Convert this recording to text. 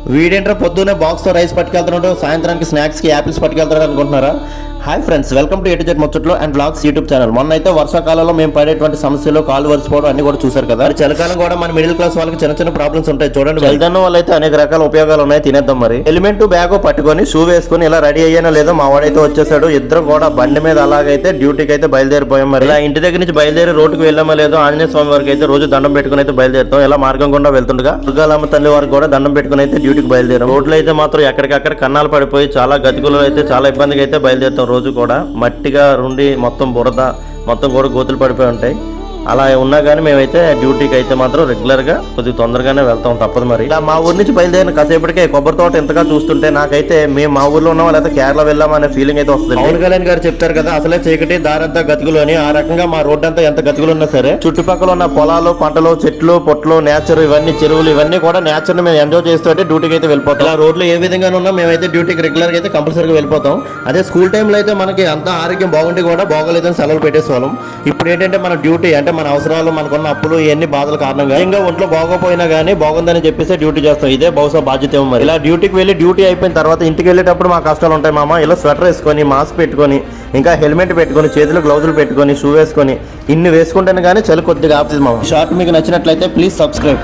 వీడేంట్రా పొద్దున్నే బాక్స్తో రైస్ పట్టుకెళ్తున్నాడు, సాయంత్రానికి స్నాక్స్కి యాపిల్స్ పట్టుకెళ్తాడు అనుకుంటున్నారా? హాయ్ ఫ్రెండ్స్, వెల్కమ్ టు ఎటు జెడ్ ముచ్చట్లు అండ్ బ్లాగ్స్ యూట్యూబ్ ఛానల్. మొన్న అయితే వర్షాకాలంలో మేము పడేటువంటి సమస్యలు, కాలు వరిసిపోవడం అన్ని కూడా చూసారు కదా. చలికాలం కూడా మన మిడిల్ క్లాస్ వాళ్ళకి చిన్న చిన్న ప్రాబ్లమ్స్ ఉంటాయి చూడండి. చలిదన్నం వల్ల అయితే అనేక రకాల ఉపయోగాలు ఉన్నాయి, తినేద్దాం. మరి హెల్మెట్ బ్యాగ్ పట్టుకొని షూ వేసుకుని ఇలా రెడీ అయ్యానో లేదో మా వాడైతే వచ్చేసాడు. ఇద్దరు కూడా బండి మీద అలాగైతే డ్యూటీకి అయితే బయలుదేరిపోయాం. మరి ఇలా ఇంటి దగ్గర నుంచి బయలుదేరి రోడ్డుకు వెళ్ళామో లేదో ఆంజనేయ స్వామి వారికి అయితే రోజు దండం పెట్టుకుని అయితే బయలుదేరుతాం. ఇలా మార్గం గుండా వెళ్తుండగా దుర్గాలమ్మ తల్లి వారికి కూడా దండం పెట్టుకుని అయితే డ్యూటీకి బయలుదేరాం. రోడ్లు అయితే మాత్రం ఎక్కడికక్కడ కన్నాలు పడిపోయి చాలా గతికులు అయితే చాలా ఇబ్బందిగా అయితే బయలుదేరుతాం. రోజు కూడా మట్టిగా ఉండి మొత్తం బురద మొత్తం కూడా గోతులు పడిపోయి ఉంటాయి. అలా ఉన్నా కానీ మేమైతే డ్యూటీకి అయితే మాత్రం రెగ్యులర్గా కొద్దిగా తొందరగానే వెళ్తాం, తప్పదు. మరి ఇలా మా ఊరి నుంచి బయలుదేరిన కాసేపటికే కొబ్బరి తోట ఇంతగా చూస్తుంటే నాకైతే మేము మా ఊర్లో ఉన్నామా లేదా కేరళ వెళ్ళామా అనే ఫీలింగ్ అయితే వస్తుంది. పవన్ కళ్యాణ్ గారు చెప్తారు కదా, అసలే చీకటి దారంతా గతుకులు అని. ఆ రకంగా మా రోడ్డు అంతా ఎంత గతుకులు ఉన్నా సరే చుట్టుపక్కల ఉన్న పొలాలు, పంటలు, చెట్లు, పొట్లు, నేచర్, ఇవన్నీ చెరువులు, ఇవన్నీ కూడా నేచర్ ని మేము ఎంజాయ్ చేస్తూ డ్యూటీకి అయితే వెళ్ళిపోతాం. ఇలా రోడ్లు ఏ విధంగా ఉన్నా మేమైతే డ్యూటీకి రెగ్యులర్గా అయితే కంపల్సరీగా వెళ్ళిపోతాం. అదే స్కూల్ టైంలో అయితే మనకి అంత ఆరోగ్యం బాగుండి కూడా బాగోలేదని సెలవులు పెట్టేసేవాళ్ళం. ఇప్పుడు ఏంటంటే మన డ్యూటీ అంటే మన అవసరాలు, మనకున్న అప్పులు, ఇవన్నీ బాధల కారణంగా ఇంకా ఒంట్లో బాగోపోయినా కానీ బాగుందని చెప్పేసి డ్యూటీ చేస్తాం. ఇదే బహుశా బాధ్యత ఏమో. మరి ఇలా డ్యూటీకి వెళ్ళి డ్యూటీ అయిపోయిన తర్వాత ఇంటికి వెళ్ళేటప్పుడు మా కష్టాలు ఉంటాయి మామ. ఇలా స్వెటర్ వేసుకొని, మాస్క్ పెట్టుకొని, ఇంకా హెల్మెట్ పెట్టుకొని, చేతులు గ్లౌజులు పెట్టుకొని, షూ వేసుకొని, ఇన్ని వేసుకుంటేనే కానీ చలి కొద్దిగా ఆపుతుంది మామ. షార్ట్ మీకు నచ్చినట్లయితే ప్లీజ్ సబ్స్క్రైబ్.